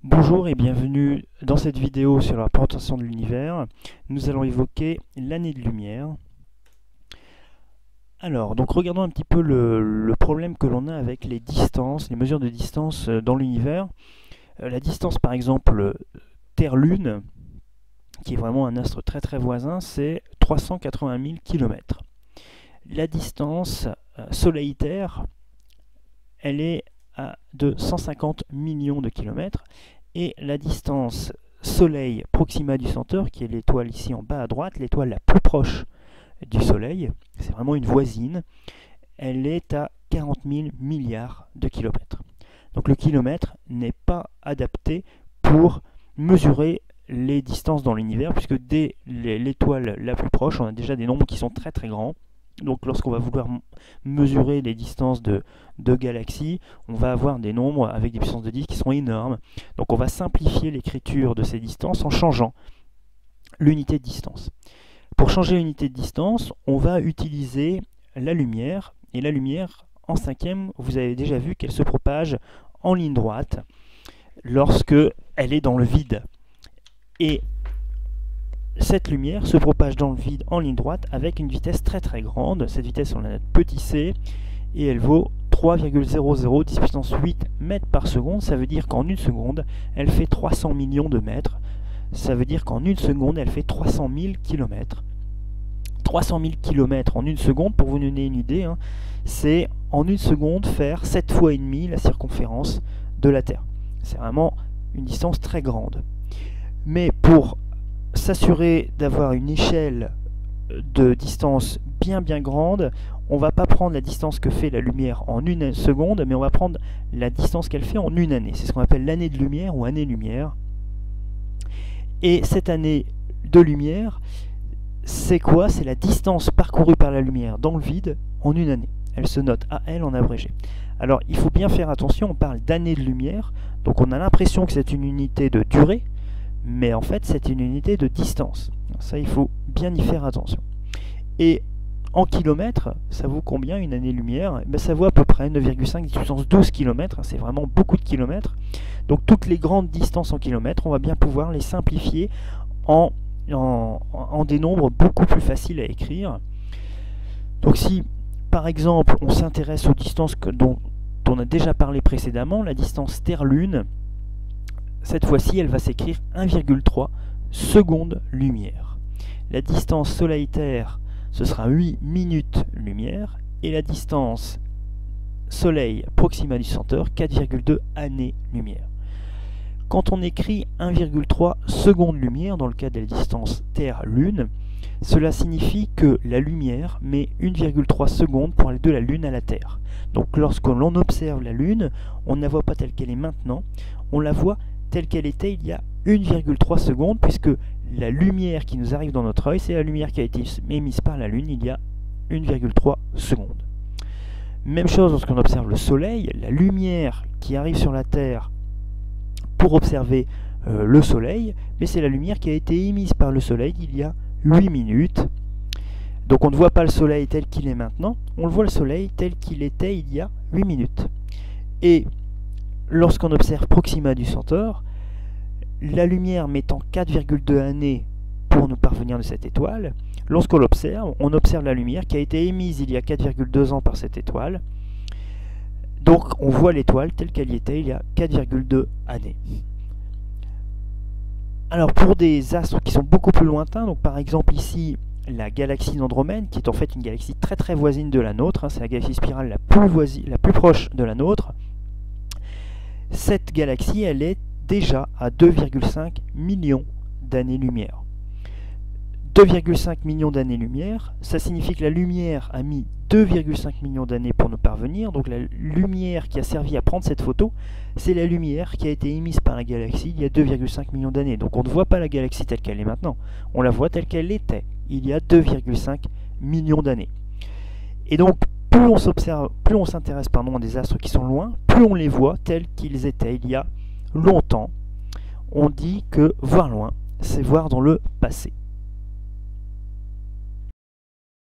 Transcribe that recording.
Bonjour et bienvenue dans cette vidéo sur la présentation de l'univers. Nous allons évoquer l'année de lumière. Alors, donc regardons un petit peu le problème que l'on a avec les distances, les mesures de distance dans l'univers. La distance par exemple Terre-Lune, qui est vraiment un astre très très voisin, c'est 380 000 km. La distance Soleil-Terre, elle est de 150 millions de kilomètres, et la distance Soleil Proxima du Centaure, qui est l'étoile ici en bas à droite, l'étoile la plus proche du Soleil, c'est vraiment une voisine, elle est à 40 000 milliards de kilomètres. Donc le kilomètre n'est pas adapté pour mesurer les distances dans l'univers, puisque dès l'étoile la plus proche, on a déjà des nombres qui sont très très grands. Donc lorsqu'on va vouloir mesurer les distances de galaxies, on va avoir des nombres avec des puissances de 10 qui sont énormes. Donc on va simplifier l'écriture de ces distances en changeant l'unité de distance. Pour changer l'unité de distance, on va utiliser la lumière. Et la lumière, en cinquième, vous avez déjà vu qu'elle se propage en ligne droite lorsque elle est dans le vide. Et cette lumière se propage dans le vide en ligne droite avec une vitesse très très grande. Cette vitesse, on la note petit c, et elle vaut 3,0010 puissance 8 mètres par seconde. Ça veut dire qu'en une seconde, elle fait 300 millions de mètres. Ça veut dire qu'en une seconde, elle fait 300 000 km. 300 000 km en une seconde, pour vous donner une idée, hein, c'est en une seconde faire 7 fois et demi la circonférence de la Terre. C'est vraiment une distance très grande. Mais pour s'assurer d'avoir une échelle de distance bien grande, on ne va pas prendre la distance que fait la lumière en une seconde, mais on va prendre la distance qu'elle fait en une année. C'est ce qu'on appelle l'année de lumière ou année-lumière. Et cette année de lumière, c'est quoi? C'est la distance parcourue par la lumière dans le vide en une année. Elle se note AL en abrégé. Alors il faut bien faire attention, on parle d'année de lumière, donc on a l'impression que c'est une unité de durée, mais en fait c'est une unité de distance. Ça, il faut bien y faire attention. Et en kilomètres, ça vaut combien une année-lumière? Ça vaut à peu près 9,5 puissance 12 km, c'est vraiment beaucoup de kilomètres. Donc toutes les grandes distances en kilomètres, on va bien pouvoir les simplifier en des nombres beaucoup plus faciles à écrire. Donc si par exemple on s'intéresse aux distances dont on a déjà parlé précédemment, la distance Terre-Lune, cette fois-ci elle va s'écrire 1,3 secondes-lumière. La distance Soleil-Terre, ce sera 8 minutes-lumière, et la distance Soleil Proxima du Centaure, 4,2 années-lumière. Quand on écrit 1,3 secondes-lumière dans le cas de la distance Terre-Lune, cela signifie que la lumière met 1,3 secondes pour aller de la Lune à la Terre. Donc lorsque l'on observe la Lune, on ne la voit pas telle qu'elle est maintenant, on la voit telle qu'elle était il y a 1,3 secondes, puisque la lumière qui nous arrive dans notre œil, c'est la lumière qui a été émise par la Lune il y a 1,3 secondes. Même chose lorsqu'on observe le Soleil, la lumière qui arrive sur la Terre pour observer le Soleil, mais c'est la lumière qui a été émise par le Soleil il y a 8 minutes. Donc on ne voit pas le Soleil tel qu'il est maintenant, on le voit le Soleil tel qu'il était il y a 8 minutes. Et lorsqu'on observe Proxima du Centaure, la lumière mettant 4,2 années pour nous parvenir de cette étoile, lorsqu'on l'observe, on observe la lumière qui a été émise il y a 4,2 ans par cette étoile. Donc on voit l'étoile telle qu'elle y était il y a 4,2 années. Alors pour des astres qui sont beaucoup plus lointains, donc par exemple ici la galaxie d'Andromède, qui est en fait une galaxie très très voisine de la nôtre, hein, c'est la galaxie spirale la plus proche de la nôtre. Cette galaxie, elle est déjà à 2,5 millions d'années-lumière. 2,5 millions d'années-lumière, ça signifie que la lumière a mis 2,5 millions d'années pour nous parvenir. Donc la lumière qui a servi à prendre cette photo, c'est la lumière qui a été émise par la galaxie il y a 2,5 millions d'années. Donc on ne voit pas la galaxie telle qu'elle est maintenant, on la voit telle qu'elle était il y a 2,5 millions d'années. Et donc plus on s'intéresse à des astres qui sont loin, plus on les voit tels qu'ils étaient il y a longtemps. On dit que voir loin, c'est voir dans le passé.